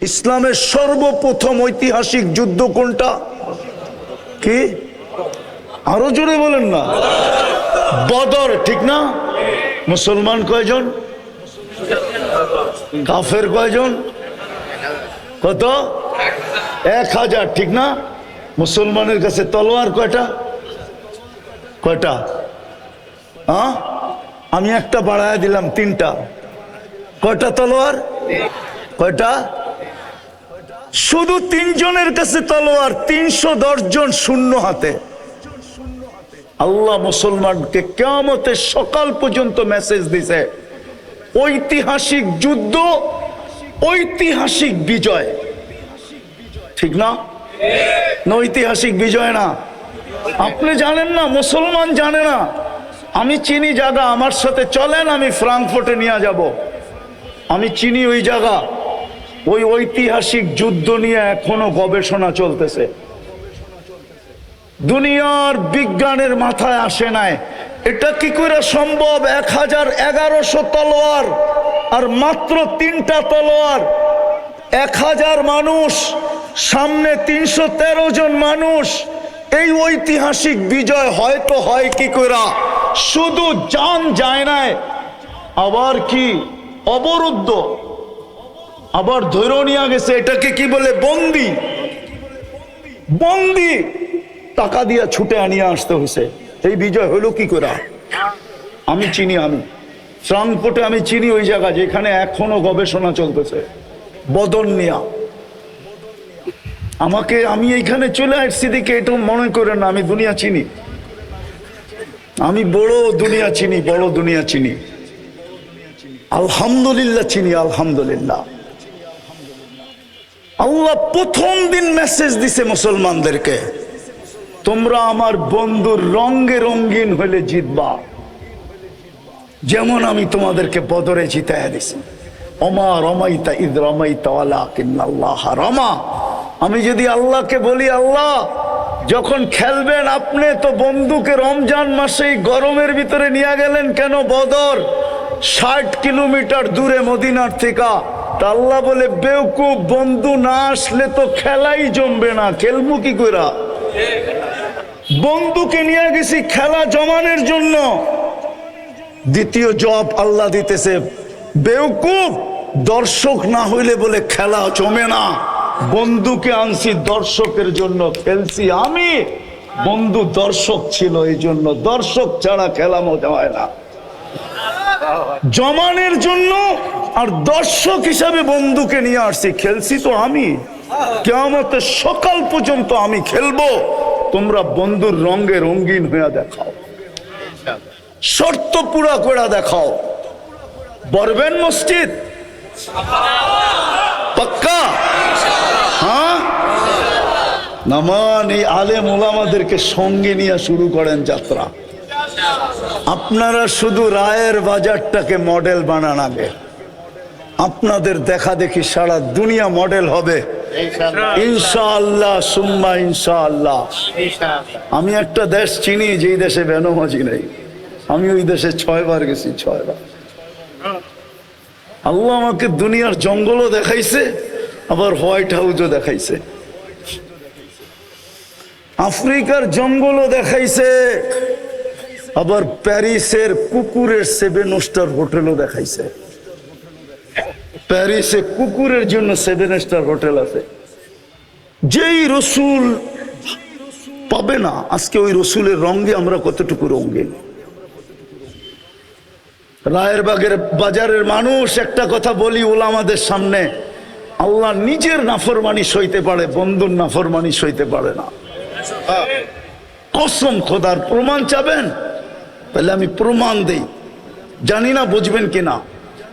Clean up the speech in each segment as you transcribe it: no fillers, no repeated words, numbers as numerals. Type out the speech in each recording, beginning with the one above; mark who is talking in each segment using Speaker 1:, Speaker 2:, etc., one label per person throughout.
Speaker 1: ইসলামের সর্বপ্রথম ঐতিহাসিক যুদ্ধ কোনটা? কি? আরো জোরে বলেন না। বদর, ঠিক না? মুসলমান কয়জন? কাফের কয়জন? কত? 1000, ঠিক না? মুসলমানের কাছে তলোয়ার কয়টা? কয়টা? হ্যাঁ, আমি একটা বাড়ায় দিলাম, 3টা। কয়টা তলোয়ার? কয়টা? শুধু 3 জনের কাছে তলোয়ার, 310 জন শূন্য হাতে। আল্লাহ মুসলমানকে কিয়ামতের সকাল পর্যন্ত মেসেজ দিছে, ঐতিহাসিক যুদ্ধ, ঐতিহাসিক বিজয়, ঠিক না? ঐতিহাসিক বিজয় না? আপনি জানেন না, মুসলমান জানে না। আমি চিনি জায়গা, আমার সাথে চলেন, আমি ফ্রাঙ্কফুর্টে নিয়ে যাব। আমি চিনি ওই জায়গা। ওই ঐতিহাসিক যুদ্ধ নিয়ে এখনো গবেষণা চলতেছে। দুনিয়ার বিজ্ঞানের মাথায় আসে নাই এটা কি করে সম্ভব। 1100 তলোয়ার আর মাত্র 3টা তলোয়ার, 1000 মানুষ, সামনে 313 জন মানুষ। এই ঐতিহাসিক বিজয় হয়তো হয় কি করে? শুধু জান যায় নাই, আবার কি অবরুদ্ধ, আবার ধরে নিয়ে গেছে। এটাকে কি বলে? বন্দি। বন্দি টাকা দিয়ে ছুটে আনিয়ে আসতে হয়েছে। এই বিজয় হলো কি করে? আমি চিনি, আমি ফ্রাঙ্কফুর্টে আমি চিনি ওই জায়গা যেখানে এখনো গবেষণা চলতেছে বদর নিয়া। আমি এইখানে চলে আসছি দিকে এটা মনে করেন না, আমি দুনিয়া চিনি। আমি বড় দুনিয়া চিনি, বড় দুনিয়া চিনি, আলহামদুলিল্লাহ চিনি, আলহামদুলিল্লাহ। আল্লাহ প্রথম দিন মেসেজ দিছে মুসলমানদেরকে, তোমরা আমার বন্ধুর রঙে রঙিন হলে জিতবা, যেমন আমি তোমাদেরকে বদরে জিতায়া দিছি। ওমা রমাইতা ইদ রমাইতা ওয়ালাকিন্নাল্লাহ রমা। আমি যদি আল্লাহকে বলি, আল্লাহ যখন খেলবেন আপনি তো বন্ধুকে রমজান মাসে গরমের ভিতরে নিয়ে গেলেন কেন বদর, 60 কিলোমিটার দূরে মদিনার থেকে। তা আল্লাহ বলে, বেওকুফ, বন্ধু না আসলে তো খেলাই জমবে না, খেলবো কি কইরা? বন্ধুকে নিয়ে গেছি খেলা জমানোর জন্য। দ্বিতীয় জব আল্লাহ দিতেছে, বেওকুফ, দর্শক না হইলে বলে খেলা জমে না। বন্ধুকে আনছি দর্শকের জন্য, খেলছি আমি। বন্ধু দর্শক ছিল, এই জন্য। দর্শক ছাড়া খেলা মজা হয় না। জমানের জন্য আর দর্শক হিসাবে বন্ধুকে নিয়ে আসছি, খেলছি তো আমি। কিয়ামতের সকাল পর্যন্ত আমি খেলবো, তোমরা বন্ধুর রঙে রঙিন হয়ে দেখাও, শর্ত পুরা করে দেখাও। বরবেন মসজিদ পাক্কা? হ্যাঁ, নামান এই আলেম ওলামাদেরকে সঙ্গে নিয়ে শুরু করেন যাত্রা। আপনারা শুধু রায়ের বাজারটাকে মডেল বানান আগে, আপনাদের দেখা দেখি সারা দুনিয়া মডেল হবে ইনশাআল্লাহ, সুম্মা ইনশাআল্লাহ। আমি একটা দেশ চিনি যেই দেশে বেনামাজি নেই। আমি ওই দেশে 6 বার গেছি, 6 বার। আল্লাহ আমাকে দুনিয়ার জঙ্গলও দেখাইছে, আবার হোয়াইট হাউসও দেখাইছে, আফ্রিকার জঙ্গলও দেখাইছে, আবার প্যারিসের কুকুরের 7 স্টার হোটেলও দেখাইছে। প্যারিসে কুকুরের জন্য 7 স্টার হোটেল আছে। যেই রসুল পাবে না আজকে, ওই রসুলের রঙে আমরা কতটুকু রঙিন। রায়ের বাজারের মানুষ, একটা কথা বলি ওলামাদের সামনে, আল্লাহ নিজের নাফরমানি সইতে পারে, বন্ধুর নাফরমানি সইতে পারে না। কসম খোদার। প্রমাণ চাবেন? তাহলে আমি প্রমাণ দেই, জানি না বুঝবেন কিনা।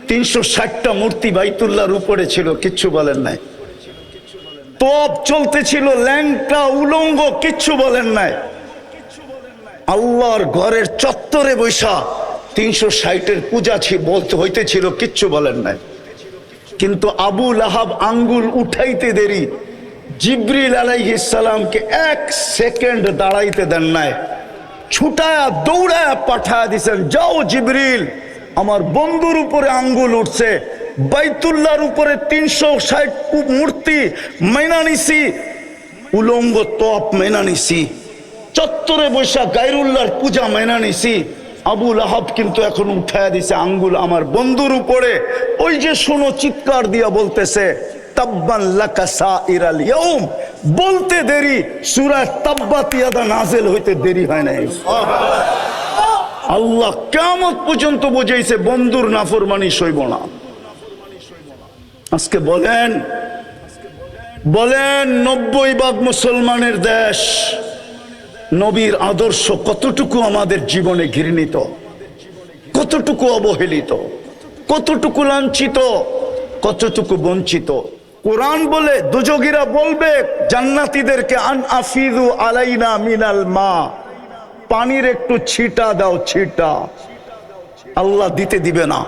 Speaker 1: 360টা মূর্তি বাইতুল্লাহর উপরে ছিল, কিচ্ছু বলেন নাই। তপ চলতেছিল, ল্যাংটা উলঙ্গ, কিচ্ছু বলেন নাই। আল্লাহর ঘরের চত্বরে বৈশা 360-এর পূজা বলতে হইতেছিল, কিচ্ছু বলেন নাই। কিন্তু আবু লাহাব আঙ্গুল উঠাইতে দেরি, জিবরিল আলাইহিস সালামকে 1 সেকেন্ড দাঁড়াইতে দেন নাই, ছুটায়া দৌড়ায়া পাঠায়া দিছেন, যাও জিবরিল, আমার বন্ধুর উপরে আঙ্গুল উঠছে, বাইতুল্লাহর উপরে 360 মূর্তি মাইনা নিছি, উলঙ্গ তপ মাইনা নিছি, চত্বরে বৈশা গায়রুল্লাহর পূজা মাইনা নিছি। আবুল আহাব কিন্তু এখন উঠায়া দিছে আঙ্গুল আমার বন্ধুর উপরে। ওই যে শোনো চিৎকার দিয়া বলতেছে তাব্বান লাকা সাইরাল ইয়াউম, বলতে দেরি, সূরা তাব্বাত ইয়াদা নাযিল হইতে দেরি হয় নাই। আল্লাহ কিয়ামত পর্যন্ত বুঝাইছে বন্ধুর নাফরমানি সইব না। আজকে বলেন 90% মুসলমানের দেশ, নবীর আদর্শ কতটুকু আমাদের জীবনে ঘৃণিত, কতটুকু অবহেলিত, কতটুকু লাঞ্ছিত, কতটুকু বঞ্চিত। কোরআন বলে দুজগীরা বলবে জান্নাতীদেরকে আন আফিদু আলাইনা মিনাল মা, পানির একটু ছিটা দাও, ছিটা। আল্লাহ দিতে দিবে না,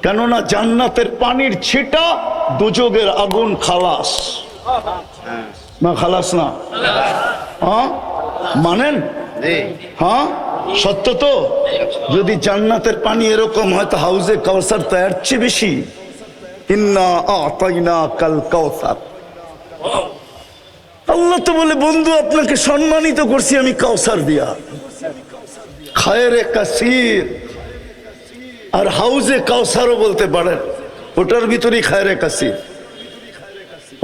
Speaker 1: কেননা জান্নাতের পানির ছিটা দুজগের আগুন খালাস না, খালাস না? হ্যাঁ মানেন? হ্যাঁ সত্য তো। যদি জান্নাতের পানি এরকম হয় তো হাউজে কাউসার তো এর চেয়ে বেশি। ইন্না আতাইনা কাল কাউসার। আল্লাহ তো বলে বন্ধু আপনাকে সম্মানিত করছি আমি কাউসার দিয়া, খায়রে কাসির। আর হাউজে কাউসারও বলতে পারেন, ওটার ভিতরেই খায়রে কাসির।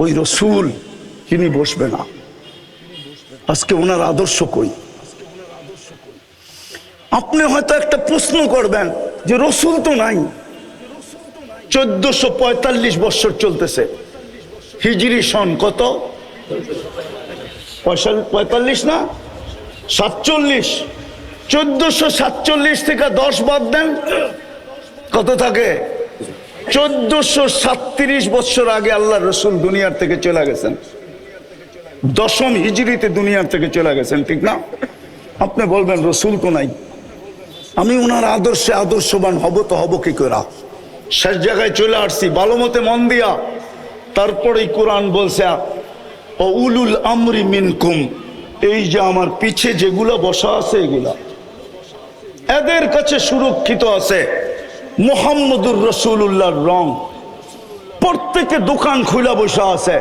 Speaker 1: ওই রসুল তিনি বসবে না। আজকে ওনার আদর্শ কই? আপনি হয়তো একটা প্রশ্ন করবেন যে রসুল তো নাই, 1445 বছর চলতেছে, হিজরি সন কত? 45 না 47? 1447 থেকে 10 বাদ দেন, কত থাকে? 1437 বছর আগে আল্লাহ রসুল দুনিয়ার থেকে চলে গেছেন, 10ম হিজরিতে দুনিয়ার থেকে চলে গেছেন, ঠিক না? আপনি বলবেন রসুল তো নাই, আমি ওনার আদর্শে আদর্শবান হব তো হব কি করে? শেষ জায়গায় চলে আসছি, ভালো মতে মন দিয়া। তারপরেই কোরআন বলছে ও উলুল আমরি মিনকুম, এই যে আমার পিছে যেগুলো বসা আছে এগুলা এদের কাছে সুরক্ষিত আছে মুহাম্মদুর রাসূলুল্লাহর রং। প্রত্যেকে দোকান খুলে বসা আছে,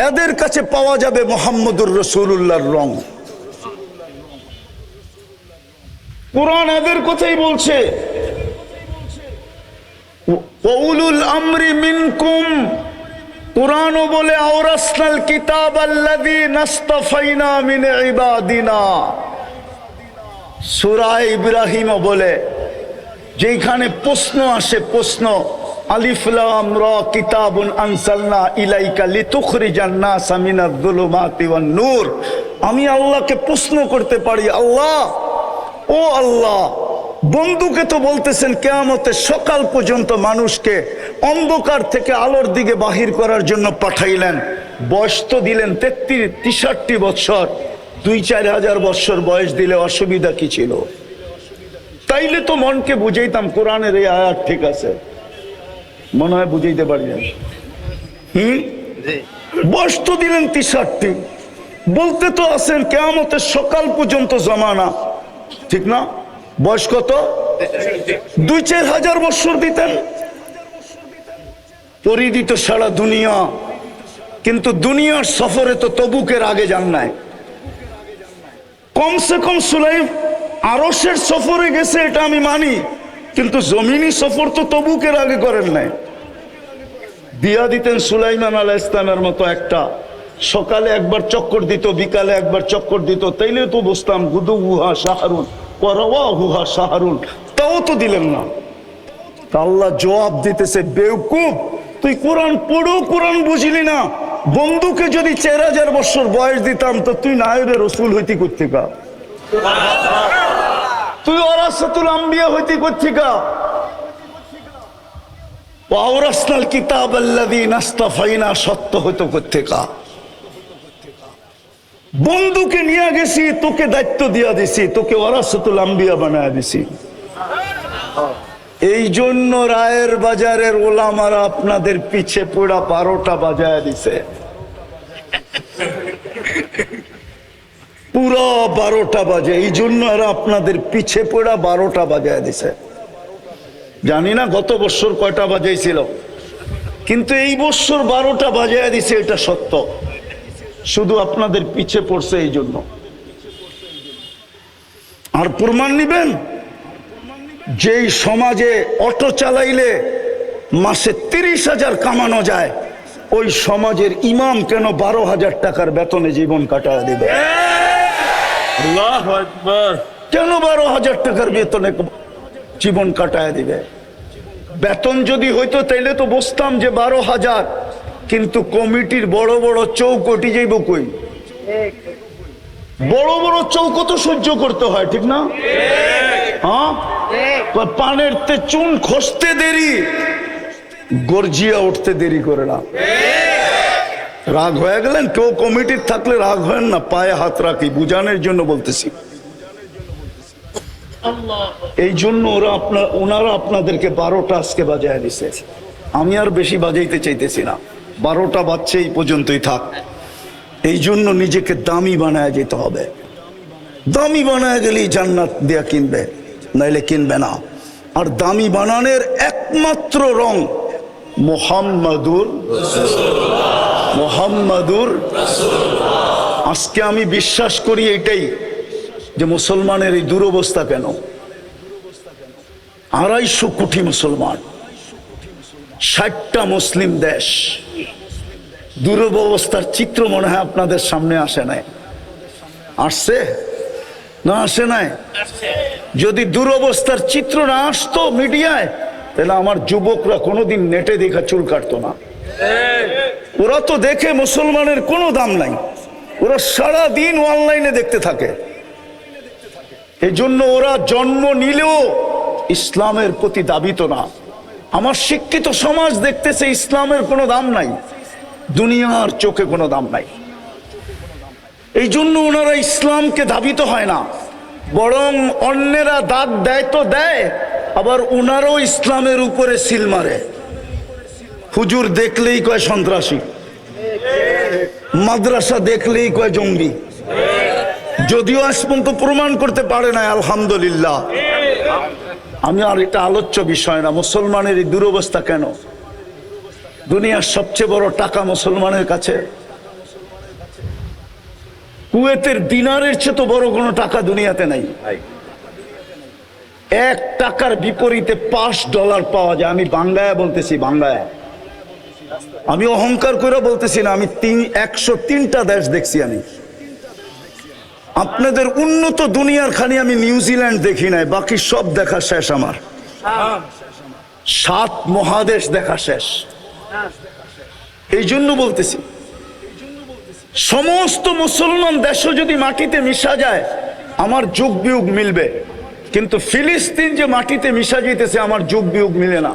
Speaker 1: এদের কাছে পাওয়া যাবে মুহাম্মদুর রাসূলুল্লাহর রং। কোরআন এদের কথাই বলছে উলুল আমরি মিনকুম। কোরআনও বলে আওরাসনাল কিতাব আল্লাযী নাসতাফাইনা মিন ইবাদিনা। সূরা ইব্রাহিমও বলে, যেখানে প্রশ্ন আসে, প্রশ্ন আলিফ লাম রা কিতাবুন আনসালনা ইলাইকা লিতুখরিজান নাসা মিনাজ যুলুমাতি ওয়ান নূর। আমি আল্লাহকে প্রশ্ন করতে পারি, আল্লাহ ও আল্লাহ, বন্ধুকে তো বলতেছেন কিয়ামতের সকাল পর্যন্ত মানুষকে অন্ধকার থেকে আলোর দিকে বাহির করার জন্য পাঠাইলেন, বয়স তো দিলেন 63 বছর, 2-4 হাজার বছর বয়স দিলে অসুবিধা কি ছিল? তাইলে তো মনকে বুঝাইতাম কোরআনের এই আয়াত ঠিক আছে, মনে হয় বুঝাইতে পারি না। বয়স তো দিলেন 63, বলতে তো আছেন কিয়ামতের সকাল পর্যন্ত জমানা, ঠিক না? বয়স কত? 2-4 হাজার বছর দিতেন, পরিদিত সারা দুনিয়া। কিন্তু দুনিয়ার সফরে তো তবুকের আগে যান নাই। কমসে কম সুলাইম আরশের সফরে গেছে, এটা আমি মানি, কিন্তু জমিনি সফর তো তবুকের আগে করেন নাই। দিয়া দিতেন সুলাইমান আলাইহিস সালামের মতো একটা, সকালে একবার চক্কর দিত, বিকালে একবার চক্কর দিত, তাইলে তো বুঝতাম গুদুহা শাহরুন ওয়ারাওয়াহুহা শাহরুন। তাও তো দিলেন না। আল্লাহ জবাব দিতেছে, বেওকুফ, তুই কোরআন পড়ো, কোরআন বুঝলি না। বন্ধুকে যদি 4000 বছর বয়স দিতাম তো তুই নায়েবে রসুল হইতি কোত্থেকা? তুই ওয়ারাসাতুল আম্বিয়া হইতি কোত্থেকা? ওয়ারাসনাল কিতাব আল্লাযী নাসতাফাইনা সত্য হইতো কোত্থেকা? বন্ধুকে নিয়ে গেছি, তোকে দায়িত্ব দিয়া দিছি, তোকে ওয়ারাসাতুল আম্বিয়া বানায় দিছি। এই জন্য রায়ের বাজারের ওলামারা আপনাদের পিছে পড়া 12টা বাজায় দিছে, পুরো 12টা বাজে। এই জন্য এরা আপনাদের পিছে পড়া 12টা বাজায় দিছে। জানি না গত বছর কয়টা বাজাইছিল, কিন্তু এই বছর 12টা বাজায় দিছে, এটা সত্য। শুধু আপনাদের পিছে পড়ছে এই জন্য। আর প্রমাণ নিবেন, যেই সমাজে অটো চালাইলে মাসে 30,000 কামানো যায়, ওই সমাজের ইমাম কেন 12,000 টাকার বেতনে জীবন কাটায় দিবে? আল্লাহু আকবার। কেন 12,000 টাকার বেতনে জীবন কাটায় দিবে? বেতন যদি হইতো তাইলে তো বসতাম যে 12,000, কিন্তু কমিটির বড় বড় চৌকটি যাইব কই? বড় বড় চৌকো তো সহ্য করতে হয়, ঠিক না? হ্যাঁ, পানের তে চুন খসতে দেরি, গর্জিয়া উঠতে দেরি করে না। রাগ হয়ে গেলেন? কেউ কমিটির থাকলে রাগ হয় না, পায়ে হাত রাখি, বুঝানোর জন্য বলতেছি। এই জন্য ওনারা আপনাদেরকে 12টা আজকে বাজায় দিছে। আমি আর বেশি বাজাইতে চাইতেছি না, 12টা বাজছে, এই পর্যন্তই থাক। এই জন্য নিজেকে দামি বানায় যেতে হবে। দামি বানায় গেলেই জান্নাত দেয়া কিনবে, নাইলে কিনবে না। আর দামি বানানোর একমাত্র রং মুহাম্মাদুর রাসূলুল্লাহ। আজকে আমি বিশ্বাস করি এটাই, যে মুসলমানের এই দুরবস্থা কেন। 250 কোটি মুসলমান, 60টা মুসলিম দেশ, দুরবস্থার চিত্র মনে হয় আপনাদের সামনে আসে নাই? আসছে না আসে নাই? যদি দুরবস্থার চিত্র না আসতো মিডিয়ায়, তাহলে আমার যুবকরা কোনোদিন নেটে দেখা চুল কাটতো না। ওরা তো দেখে মুসলমানের কোনো দাম নাই, ওরা সারা দিন অনলাইনে দেখতে থাকে। এই জন্য ওরা জন্ম নিলেও ইসলামের প্রতি দাবিত না। আমার শিক্ষিত সমাজ দেখতেছে ইসলামের কোনো দাম নাই, দুনিয়ার চোখে কোনো দাম নাই। এই জন্য ওনারা ইসলামকে ধাবিত হয় না, বরং অন্যেরা দাগ দেয় তো দেয়, আবার ওনারাও ইসলামের উপরে সিল মারে। হুজুর দেখলেই কয় সন্ত্রাসী, মাদ্রাসা দেখলেই কয় জঙ্গি, যদিও আজ পর্যন্ত প্রমাণ করতে পারে না। আলহামদুলিল্লাহ, আমি আর এটা আলোচ্য বিষয় না। মুসলমানের এই দুরবস্থা কেন? দুনিয়ার সবচেয়ে বড় টাকা মুসলমানের কাছে, কুয়েতের দিনারের চেয়ে তো বড় কোনো টাকা দুনিয়াতে নাই। 1 টাকার বিপরীতে $5 পাওয়া যায়। আমি বাংলায় বলতেছি, বাংলায়। আমি অহংকার করে বলতেছি না, আমি 103টা দেশ দেখছি। আমি আপনাদের উন্নত দুনিয়ার খানি আমি নিউজিল্যান্ড দেখি নাই, বাকি সব দেখা শেষ আমার। 7 মহাদেশ দেখা শেষ। এই জন্য বলতেছি, সমস্ত মুসলমান দেশও যদি মাটিতে মিশা যায়, আমার যোগ বিয়োগ মিলবে। কিন্তু ফিলিস্তিন যে মাটিতে মিশা যেতেছে, আমার যোগ বিয়োগ মিলে না।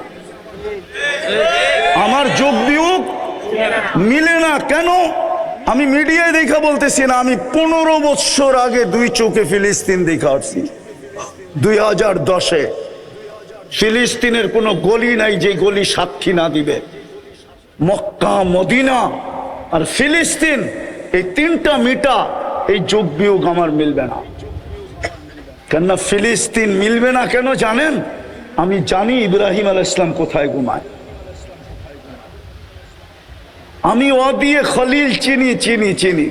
Speaker 1: আমার যোগ বিয়োগ মিলে না। কেন? আমি মিডিয়ায় দেখা বলতেছি না, আমি 15 বছর আগে 2 চোখে ফিলিস্তিন দেখা আসছি। 2010-এ ফিলিস্তিনের কোনো গলি নাই যে গলি সাক্ষী না দিবে। মক্কা, মদিনা আর ফিলিস্তিন, এই 3টা মিটা, এই যোগ বিয়োগ আমার মিলবে না। কেন ফিলিস্তিন মিলবে না কেন জানেন? আমি জানি ইব্রাহিম আলাইহিস সালাম কোথায় ঘুমায়। আমি ওয়াদিয়ে খলিল চিনি।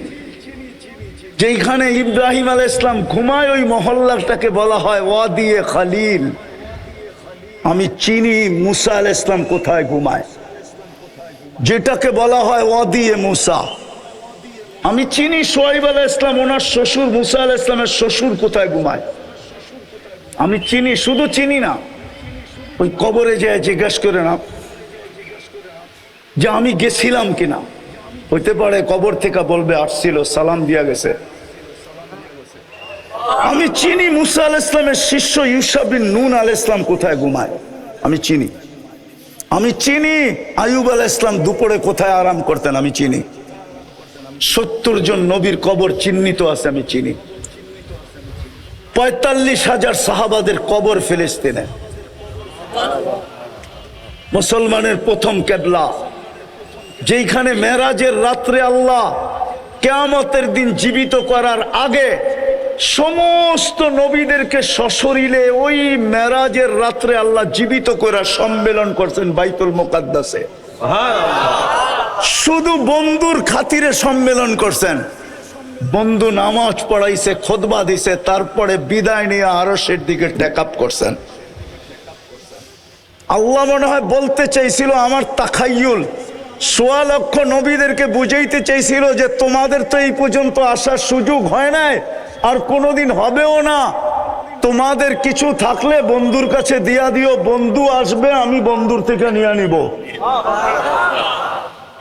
Speaker 1: যেখানে ইব্রাহিম আলাইহিস সালাম ঘুমায়, ওই মহল্লাটাকে বলা হয় ওয়াদিয়ে খলিল। আমি চিনি মুসা আলাইহিস সালাম কোথায় ঘুমায়, যেটাকে বলা হয় ওয়াদিয়ে মুসা। আমি চিনি শুআয়ব আলাইহিস সালাম, ওনার শ্বশুর মুসা আলাইহিস সালামের শ্বশুর কোথায় ঘুমায়। আমি চিনি, শুধু চিনি না, ওই কবরে যায় জিজ্ঞাসা করে না যে আমি গেছিলাম কিনা। হইতে পারে কবর থেকে বলবে আসছিল, সালাম দিয়া গেছে। আমি চিনি মুসা আলাইহিস সালামের শিষ্য ইউশা বিন নুন আলাইহিস সালাম কোথায় ঘুমায়। আমি চিনি আইয়ুব আলাইহিস সালাম দুপুরে কোথায় আরাম করতেন। আমি চিনি 70 জন নবীর কবর চিহ্নিত আছে। আমি চিনি 45,000 সাহাবাদের কবর ফিলিস্তিনে। মুসলমানের প্রথম কেবলা, যেখানে মেরাজের রাত্রে আল্লাহ কিয়ামতের দিন জীবিত করার আগে সমস্ত নবীদেরকে সশরীরে ওই মেরাজের রাত্রে আল্লাহ জীবিত করে সম্মেলন করছেন বাইতুল মুকাদ্দাসে। শুধু বন্ধুর খাতিরে সম্মেলন করছেন। বন্ধু নামাজ পড়াইছে, খুতবা দিছে, তারপরে বিদায় নিয়ে আরশের দিকে টেক আপ করছেন। আল্লাহ মনে হয় বলতে চাইছিল, আমার তাখাইয়ুল ১৬ লক্ষ নবীদেরকে বুঝাইতে চাইছিল যে তোমাদের তো এই পর্যন্ত আসার সুযোগ হয় নাই, আর কোনোদিন হবেও না। তোমাদের কিছু থাকলে বন্ধুর কাছে দিয়া দিও, বন্ধু আসবে, আমি বন্ধুর থেকে নিয়ে নিব।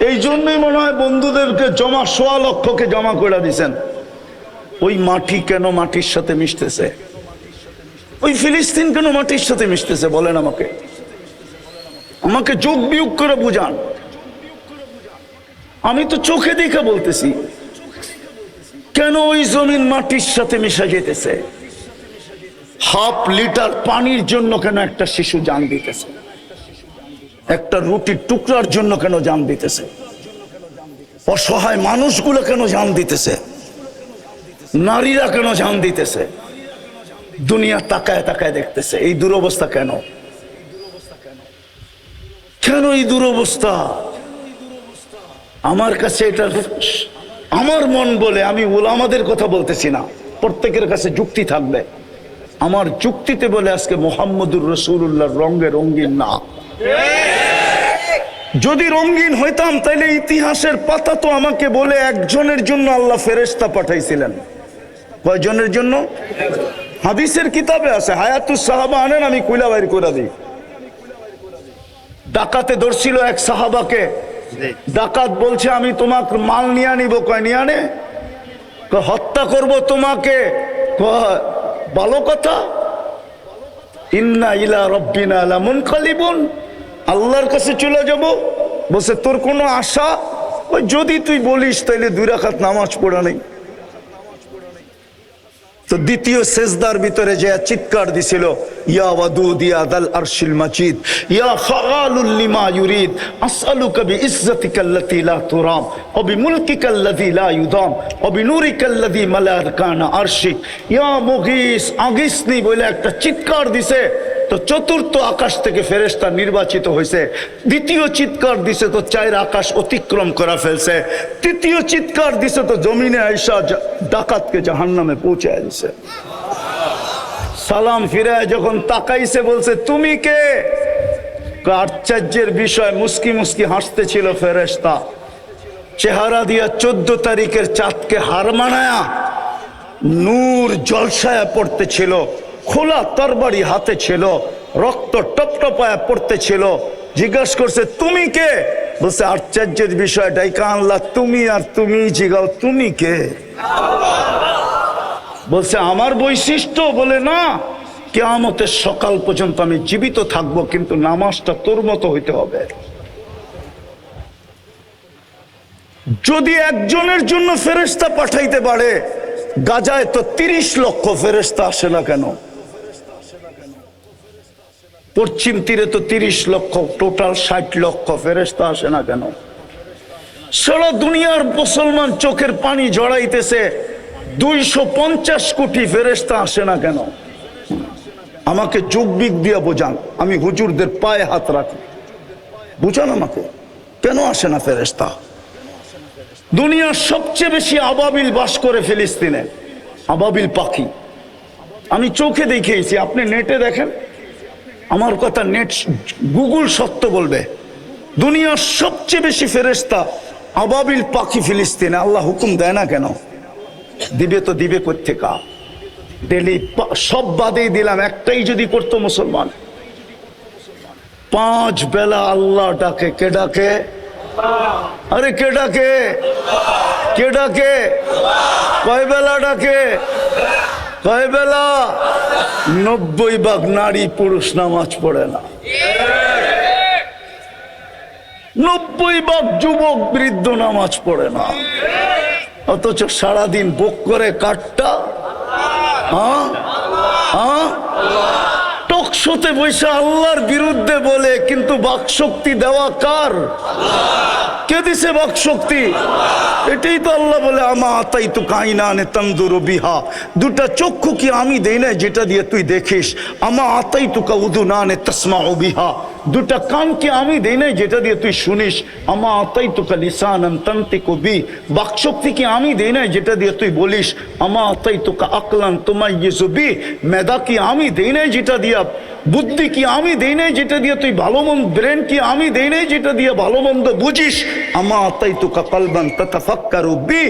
Speaker 1: এই জন্যই মনে হয় বন্ধুদেরকে জমা ১৬ লক্ষকে জমা করে দিছেন। ওই মাটি কেন মাটির সাথে মিশতেছে? ওই ফিলিস্তিন কেন মাটির সাথে মিশতেছে বলেন আমাকে, আমাকে যোগ বিয়োগ করে বুঝান। আমি তো চোখে দেখে বলতেছি, কেন ওই জমিন মাটির সাথে মিশে যেতেছে? 1/2 লিটার পানির জন্য কেন একটা শিশু জান দিতেছে? একটা রুটির টুকরার জন্য কেন জান দিতেছে? অসহায় মানুষগুলো কেন জান দিতেছে? নারীরা কেন জান দিতেছে? দুনিয়া তাকায় তাকায় দেখতেছে। এই দুরবস্থা কেন? কেন এই দুরবস্থা? আমার কাছে এটা আমার মন বলে, আমি উলামাদের কথা বলতেছি না, প্রত্যেকের কাছে যুক্তি থাকবে। আমার যুক্তিতে বলে আজকে মুহাম্মদুর রাসূলুল্লাহর রঙে রঙিন না। যদি রঙিন হইতাম তাহলে ইতিহাসের পাতা তো আমাকে বলে একজনের জন্য আল্লাহ ফেরেশতা পাঠাইছিলেন। কয়জনের জন্য? হাদিসের কিতাবে আছে, হায়াতুস সাহাবা আনেন, আমি কুইলা বাইর করে দিই। ডাকাতে ধরছিল এক সাহাবাকে। ডাকাত বলছে, আমি তোমাকে মাল নিয়ে নিব। কয় নিয়ে আনে? হত্যা করব তোমাকে। ভালো কথা। ইন্না ইলা রাব্বিনা লামুনকালিবুন, আল্লাহর কাছে চলে যাব। বলছে তোর কোনো আশা? ওই যদি তুই বলিস তাইলে 2 রাকাত নামাজ পড়া নেই। তো দ্বিতীয় সেজদার ভিতরে যে চিৎকার দিছিল, ইয়া ওয়াদুদ ইয়া দাল আরশিল মাজিদ ইয়া ফাআলুল লিমা ইউরিদ আসআলুকা বিইজ্জাতিকাল্লাতী লা তুরাম ওয়া বিমুলকিকাল্লাযী লা ইউদাম ওয়া বিনুরিকাল্লাযী মালা আরকানা আরশিক ইয়া মুগীস আগিসনি বলে একটা চিৎকার দিছে। তো চতুর্থ আকাশ থেকে ফেরেশতা নির্বাচিত হয়েছে। দ্বিতীয় চিৎকার দিছে তো 4 আকাশ অতিক্রম করা ফেলছে। তৃতীয় চিৎকার দিছে তো জমিনে আইসা ডাকাতকে জাহান্নামে পৌঁছায় দিছে। সালাম ফিরায় যখন তাকাইছে বলছে, তুমি কে? আশ্চর্যের বিষয়, মুস্কি মুস্কি হাসতেছিল ফেরেশতা। চেহারা দিয়া 14 তারিখের চাঁদকে হার মানায়া নূর জলসায়া পড়তেছিল। খোলা তরবারি হাতে ছিল, রক্ত টপটপায়া পড়তেছিল। জিজ্ঞাসা করছে, তুমি কে? বলছে, আশ্চর্যের বিষয়, ডাইকা আনলা তুমি, আর তুমি জিগাও তুমি কে? বলছে, আমার বৈশিষ্ট্য? বলে না, কিয়ামতের সকাল পর্যন্ত আমি জীবিত থাকবো, কিন্তু নামাজটা তোর মতো হইতে হবে। যদি একজনের জন্য ফেরেশতা পাঠাইতে পারে, গাজায় তো 30 লক্ষ ফেরেশতা আসে না কেন? পশ্চিম তীরে তো 30 লক্ষ, টোটাল 60 লক্ষ ফেরেশতা আসে না কেন? সারা দুনিয়ার মুসলমান চোখের পানি জড়াইতেছে, 250 কোটি ফেরেশতা আসে না কেন? আমাকে যুগবিক দিয়া বোঝান, আমি হুজুরদের পায়ে হাত রাখি, বুঝান আমাকে কেন আসে না ফেরেশতা? দুনিয়ার সবচেয়ে বেশি আবাবিল বাস করে ফিলিস্তিনে, আবাবিল পাখি। আমি চোখে দেখিয়েছি, আপনি নেটে দেখেন, আমার কথা নেট গুগল সত্য বলবে। দুনিয়ার সবচেয়ে বেশি ফেরেশতা আবাবিল পাখি ফিলিস্তিনে। আল্লাহ হুকুম দেয় না কেন? দিবে তো দিবে কোত্থেকা? ডেলি সব বাদেই দিলাম, একটাই যদি করতো মুসলমান, 5 বেলা আল্লাহ ডাকে। কে ডাকে? আরে কে ডাকে? কে ডাকে? কয় বেলা ডাকে? কয় বেলা? 90 ভাগ নারী পুরুষ নামাজ পড়ে না। 90 ভাগ যুবক বৃদ্ধ নামাজ পড়ে না। অথচ সারাদিন বুক করে কাটটা টকশোতে বসে আল্লাহর বিরুদ্ধে বলে, কিন্তু বাকশক্তি দেওয়া কার? কে দিছে বাক শক্তি? এটাই তো আল্লাহ বলে আমা আতাইতু কাইনানে তানজুরু বিহা, দুটা চক্ষু কি আমি দেই না যেটা দিয়ে তুই দেখিস? আমা আতাইতু কা উযুনানে তাসমাউ বিহা, দুটা কান কি আমি দেই না যেটা দিয়ে তুই শুনিস? আমা আতাইতু কা লিসানান তানতিকু বি, বাক শক্তি কি আমি দেই না যেটা দিয়ে তুই বলিস? আমা আতাইতু কা আকলান তুমাইয়িজু বি, মেধা কি আমি দেই না যেটা দিয়া, বুদ্ধি কি আমি দেই না যেটা দিয়ে তুই ভালো মন্দ, ব্রেন কি আমি দেই না যেটা দিয়ে ভালো মন্দ বুঝিস? আমা আতাইতুকা কলবান তাতাফাক্কারু বি,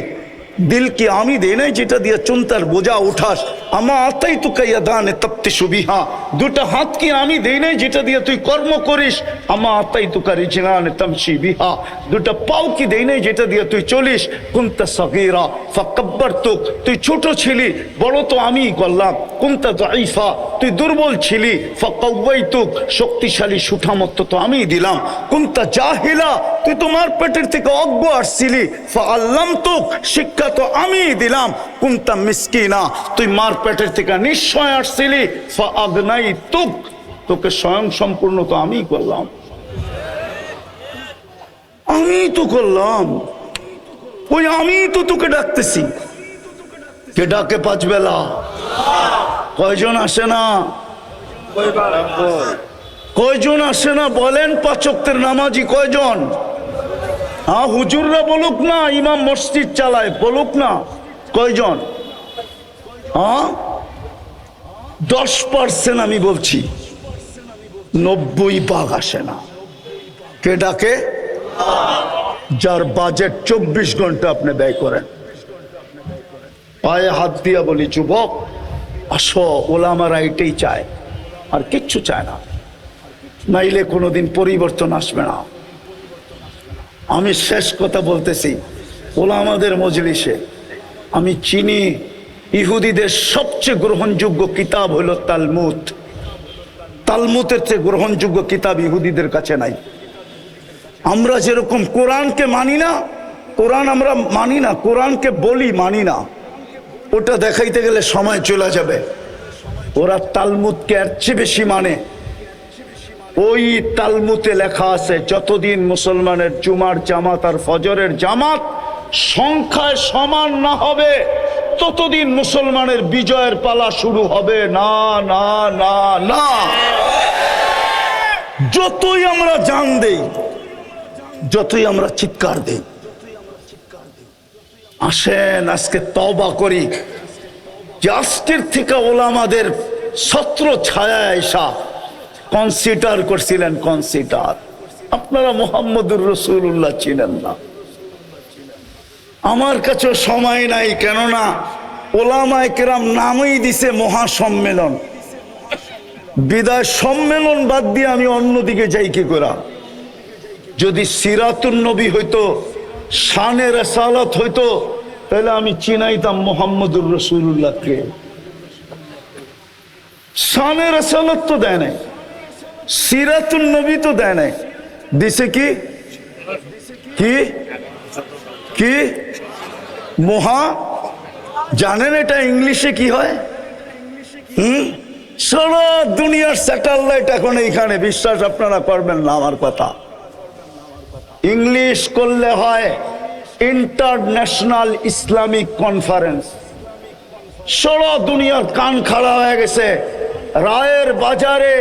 Speaker 1: দিল কি আমি দেই না যেটা দিয়ে চিন্তার বোঝা উঠাস? আমা আতাইতুকা ইয়াদানে তাবতিশু বিহা, দুটা হাত কি আমি দেই না যেটা দিয়ে তুই কর্ম করিস? আমা আতাইতুকা রিজলানে তামশি বিহা, দুটা পাও কি দেই না যেটা দিয়ে তুই চলিস? কুনতা সগীরা ফাকাব্বারতুক, তুই ছোট ছিলি, বড় তো আমিই করলাম। কুনতা দাঈফা, তুই দুর্বল ছিলি, ফাকাওয়াইতুক, শক্তিশালী সুঠামত্ব তো আমিই দিলাম। কুনতা জাহিলা, তুই তোমার পেটের থেকে অজ্ঞ আসছিলি, ফাআল্লামতুক, শিক্ষা তো আমিই দিলাম। কুনতা মিসকিনা, তুই মার পেটের থেকে নিশ্চয় আসছিলি, ফাআগনাইতুক, তোকে স্বয়ং সম্পূর্ণ তো আমিই করলাম, আমিই তো করলাম। ওই আমি তো তোকে ডাকতেছি, কে ডাকে পাঁচ বেলা? কয়জন আসে না? কয়জন আসে না বলেন? পাঁচ ওয়াক্তের নামাজি কয়জন? হ্যাঁ, হুজুররা বলুক না, ইমাম মসজিদ চালায় বলুক না, কয়জন? হ্যাঁ, 10% আমি বলছি, 90% আসে না। কে ডাকে? যার বাজেট 24 ঘন্টা আপনি ব্যয় করেন। পায়ে হাত দিয়া বলি, যুবক আসো, ওলামারা এটাই চায়, আর কিচ্ছু চায় না, নাইলে কোনোদিন পরিবর্তন আসবে না। আমি শেষ কথা বলতেছি, ওলামাদের মজলিসে আমি চিনি ইহুদিদের সবচেয়ে গ্রহণযোগ্য কিতাব হলো তালমুদ। তালমুদের চেয়ে গ্রহণযোগ্য কিতাব ইহুদিদের কাছে নাই। আমরা যেরকম কোরআনকে মানি না, কোরআন আমরা মানি না, কোরআনকে বলি মানি না, ওটা দেখাইতে গেলে সময় চলে যাবে। ওরা তালমুদকে এর চেয়ে বেশি মানে। ওই তালমুদে লেখা আছে, যতদিন মুসলমানের জুমার জামাত আর ফজরের জামাত সংখ্যায় সমান না হবে, ততদিন মুসলমানের বিজয়ের পালা শুরু হবে না, না, না, না। যতই আমরা জান দেই, যতই আমরা চিৎকার দেই, আসেন আজকে তওবা করি যে আজকের থেকে ওলামাদের ছত্র ছায়া এসা কনসিডার করছিলেন, কনসিডার। আপনারা মুহাম্মদুর রাসূলুল্লাহ চিনেন না। আমার কাছে সময় নাই, কেননা ওলামায়ে কেরাম নামই দিছে মহাসম্মেলন। বিদায় সম্মেলন বাদ দিয়ে আমি অন্যদিকে যাই কি করা? যদি সিরাতুন নবী হইতো, শানে রাসালাত হইতো, তাহলে আমি চিনাইতাম মুহাম্মদুর রাসূলুল্লাহকে। শানে রাসালাত তো দেয় নাই, সিরাতুন নবী তো দেয় নাই, দিছে কি? কি কি মহা, জানেন এটা ইংলিশে কি হয়? সারা দুনিয়ার স্যাটেলাইট এখন এইখানে, বিশ্বাস আপনারা করবেন না আমার কথা। ইংলিশ করলে হয় ইন্টারন্যাশনাল ইসলামিক কনফারেন্স। সারা দুনিয়ার কান খাড়া হয়ে গেছে। রায়ের বাজারে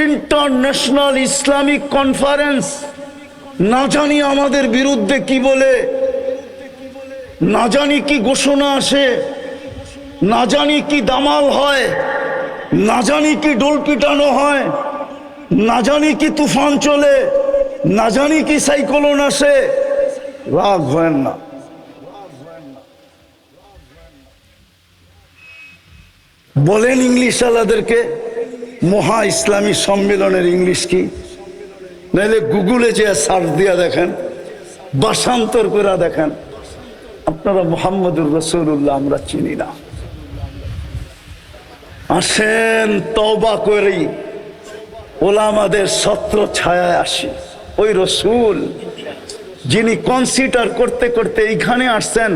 Speaker 1: ইন্টারন্যাশনাল ইসলামিক কনফারেন্স, না জানি আমাদের বিরুদ্ধে কি বলে, না জানি কি ঘোষণা আসে, না জানি কি দামাল হয়, না জানি কি ডোল পিটানো হয়, না জানি কি তুফান চলে, না জানি কি সাইক্লোন আসে। রাগ হয় না, বলেন ইংলিশ আলাদেরকে মহা ইসলামী সম্মেলনের ইংলিশ কি? নাইলে গুগলে যে সার্চ দিয়া দেখেন, ভাষান্তর করে দেখেন। আপনারা মুহাম্মদুর রাসূলুল্লাহ আমরা চিনি না। আসেন তওবা করি, ওলামাদের ছত্র ছায়ায় আসি। ওই রসুল যিনি কনসিডার করতে করতে এইখানে আসছেন,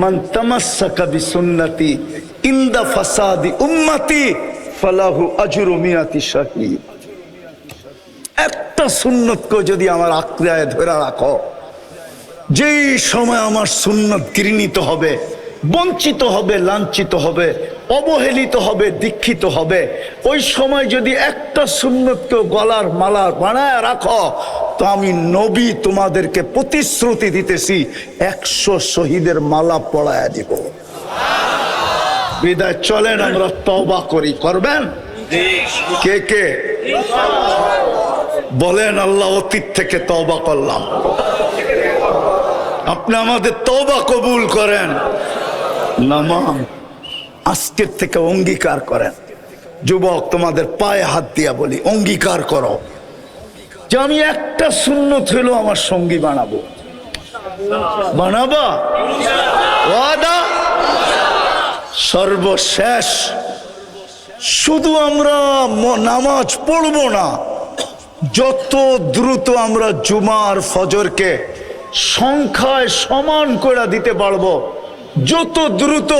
Speaker 1: মান তামাসসাকা বিসুন্নতি ইনদা ফাসাদি উম্মতি ফালাহু আজরু মিয়াতি শাহীদ। একটা একটা সুন্নতকে যদি আমার আঁকড়ায় ধরে রাখো, যেই সময় আমার সুন্নত ঘৃণিত হবে, বঞ্চিত হবে, লাঞ্ছিত হবে, অবহেলিত হবে, দীক্ষিত হবে, ওই সময় যদি একটা সুন্নতকে গলার মালা বানায় রাখো, তো আমি নবী তোমাদেরকে প্রতিশ্রুতি দিতেছি 100 শহীদের মালা পড়ায় দিব। বিদায় চলেন আমরা তওবা করি। করবেন কে কে? বলেন আল্লাহ অতীত থেকে তওবা করলাম, আপনি আমাদের তওবা কবুল করেন। নামাম আজকের থেকে অঙ্গীকার করেন। যুবক তোমাদের পায়ে হাত দিয়া বলি, অঙ্গীকার করো যে আমি একটা সুন্নত হইলো আমার সঙ্গী বানাবো। বানাবা? ওয়াদা? সর্বশেষ শুধু আমরা নামাজ পড়বো না, যত দ্রুত আমরা জুমার ফজরকে সংখ্যায় সমান করে দিতে পারবো, যত দ্রুত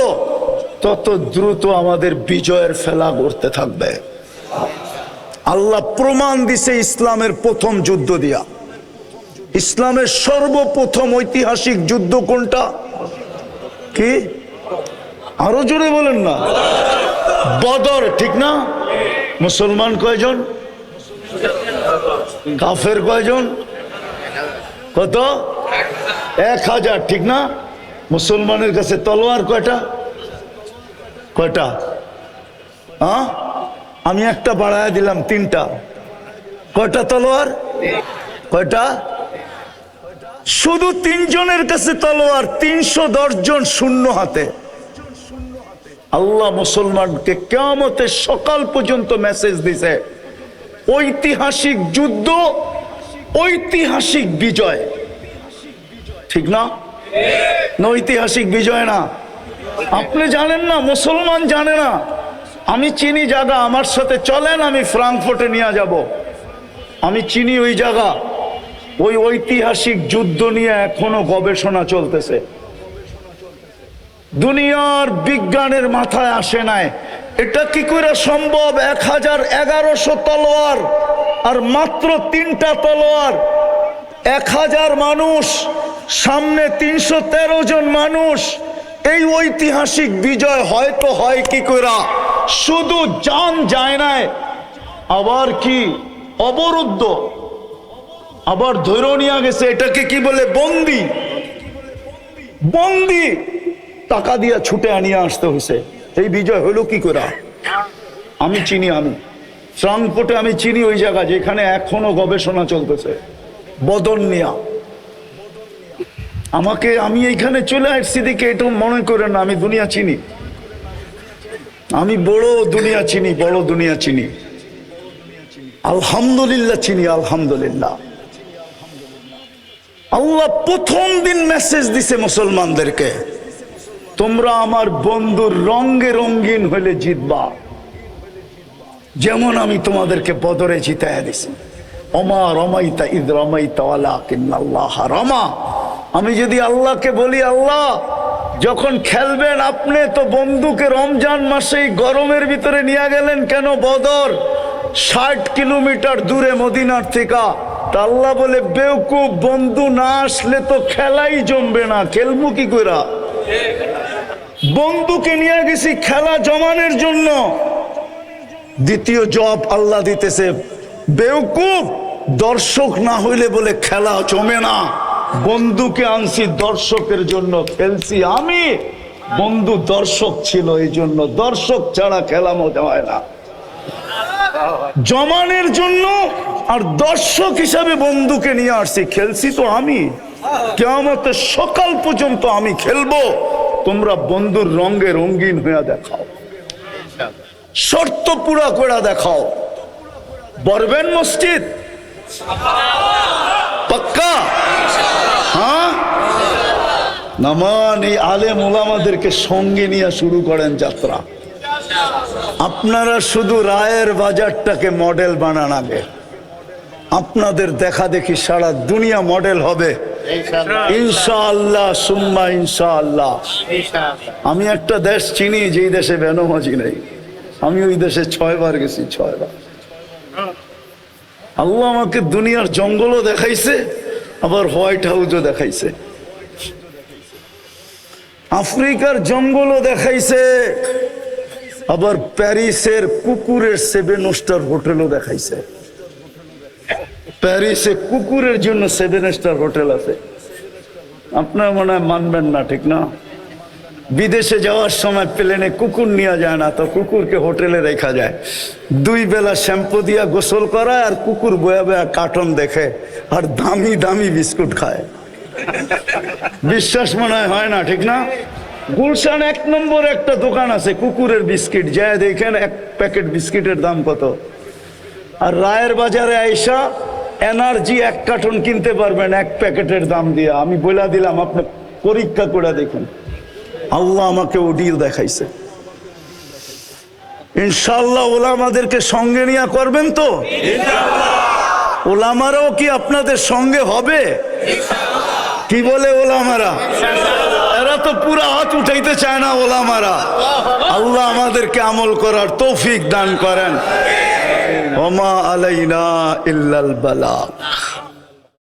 Speaker 1: তত দ্রুত আমাদের বিজয়ের ফেলা করতে থাকবে। আল্লাহ প্রমাণ দিছে ইসলামের প্রথম যুদ্ধ দিয়া। ইসলামের সর্বপ্রথম ঐতিহাসিক যুদ্ধ কোনটা? কি? আরো জোরে বলেন না। বদর, ঠিক না? মুসলমান কয়জন? কাফের কয়জন? কত? 1000, ঠিক না? মুসলমানের কাছে তলোয়ার কয়টা? কয়টা? হ্যাঁ, আমি একটা বাড়ায় দিলাম 3টা। কয়টা তলোয়ার? কয়টা? শুধু 3 জনের কাছে তলোয়ার, 310 জন শূন্য হাতে। আল্লাহ মুসলমানকে কিয়ামতের সকাল পর্যন্ত মেসেজ দিছে, ঐতিহাসিক যুদ্ধ, ঐতিহাসিক বিজয়। ঠিক না? ঐতিহাসিক বিজয় না? আপনি জানেন না, মুসলমান জানে না। আমি চিনি জায়গা, আমার সাথে চলেন, আমি ফ্রাঙ্কফুর্টে নিয়ে যাব। আমি চিনি ওই জায়গা। ওই ঐতিহাসিক যুদ্ধ নিয়ে এখনো গবেষণা চলতেছে। দুনিয়ার বিজ্ঞানের মাথায় আসে নাই এটা কি করে সম্ভব। 1100 তলোয়ার আর মাত্র 3টা তলোয়ার, 1000 মানুষ, সামনে 313 জন মানুষ। এই ঐতিহাসিক বিজয় হয়তো হয় কি করে? শুধু জান যায় নাই, আবার কি অবরুদ্ধ, আবার ধরে নিয়ে গেছে। এটাকে কি বলে? বন্দি। বন্দি টাকা দিয়া ছুটে আনিয়ে আসতে হয়েছে। এই বিজয় হলো কি করে? আমি চিনি, আমি ফ্রাঙ্কফুর্টে আমি চিনি ওই জায়গা যেখানে এখনো গবেষণা চলতেছে বদর নিয়া। আমি এইখানে চলে আসছি দেখে এটা মনে করেন না আমি দুনিয়া চিনি। আমি বড় দুনিয়া চিনি, বড় দুনিয়া চিনি। আলহামদুলিল্লাহ চিনি, আলহামদুলিল্লাহ। আল্লাহ প্রথম দিন মেসেজ দিছে মুসলমানদেরকে, তোমরা আমার বন্ধুর রঙে রঙিন হলে জিতবা, যেমন আমি তোমাদেরকে বদরে জিতায়া দিছি। ওমা রমাইতা ইদ রমাইতা ওয়ালাকিন্নাল্লাহ রমা। আমি যদি আল্লাহকে বলি, আল্লাহ যখন খেলবেন আপনি তো বন্ধুকে রমজান মাসেই গরমের ভিতরে নিয়ে গেলেন কেন বদর, 60 কিলোমিটার দূরে মদিনার থেকে। তা আল্লাহ বলে, বেওকুফ, বন্ধু না আসলে তো খেলাই জমবে না, খেলবো কি কইরা? বন্ধুকে নিয়ে গেছি খেলা জমানোর জন্য। দ্বিতীয় জব আল্লাহ দিতেছে, বেওকুফ, দর্শক না হইলে বলে খেলা জমে না। বন্ধুকে আনছি দর্শকের জন্য, খেলছি আমি। বন্ধু দর্শক ছিল, এই জন্য। দর্শক ছাড়া খেলা মজা হয় না। জমানের জন্য আর দর্শক হিসাবে বন্ধুকে নিয়ে আসছি, খেলছি তো আমি। কিয়ামতের সকাল পর্যন্ত আমি খেলবো, তোমরা বন্ধুর রঙে রঙিন হয়ে দেখাও, শর্ত পুরা করে দেখাও। বরবেন মসজিদ পাক্কা? হ্যাঁ, নামান এই আলেম ওলামাদেরকে সঙ্গে নিয়ে শুরু করেন যাত্রা। আপনারা শুধু রায়ের বাজারটাকে মডেল বানান আগে, আপনাদের দেখা দেখি সারা দুনিয়া মডেল হবে ইনশাআল্লাহ, সুম্মা ইনশাআল্লাহ। আমি একটা দেশ চিনি যেই দেশে বেনামাজি নেই। আমি ওই দেশে 6 বার গেছি, 6 বার। আল্লাহ আমাকে দুনিয়ার জঙ্গলও দেখাইছে, আবার হোয়াইট হাউসও দেখাইছে, আফ্রিকার জঙ্গলও দেখাইছে, আবার প্যারিসের কুকুরের 7 স্টার হোটেলও দেখাইছে। প্যারিসে কুকুরের জন্য 7 স্টার হোটেল আছে। আপনার মনে হয় মানবেন না, ঠিক না? বিদেশে যাওয়ার সময় প্লেনে কুকুর নিয়ে যায় না, তো কুকুরকে হোটেলে রেখা যায়। 2 বেলা শ্যাম্পু দিয়া গোসল করায়, আর কুকুর বয়া বয়া কার্টুন দেখে আর দামি দামি বিস্কুট খায়। বিশ্বাস মনে হয় না, ঠিক না? গুলশান 1 নম্বর একটা দোকান আছে কুকুরের বিস্কিট, যায় দেখেন 1 প্যাকেট বিস্কিটের দাম কত। আর রায়ের বাজারে আইসা এনার্জি 1 কার্টন কিনতে পারবেন 1 প্যাকেটের দাম দিয়ে। আমি বলে দিলাম, আপনি পরীক্ষা করে দেখুন। আল্লাহ আমাকে ওডিও দেখাইছে। ইনশাআল্লাহ ওলামাদেরকে সঙ্গে নিয়ে করবেন তো? ওলামারাও কি আপনাদের সঙ্গে হবে? কি বলে ওলামারা? এরা তো পুরা হাত উঠাইতে চায় না ওলামারা। আল্লাহ আমাদেরকে আমল করার তৌফিক দান করেন। ওমা আলাইনা ইল্লাল বালাগ।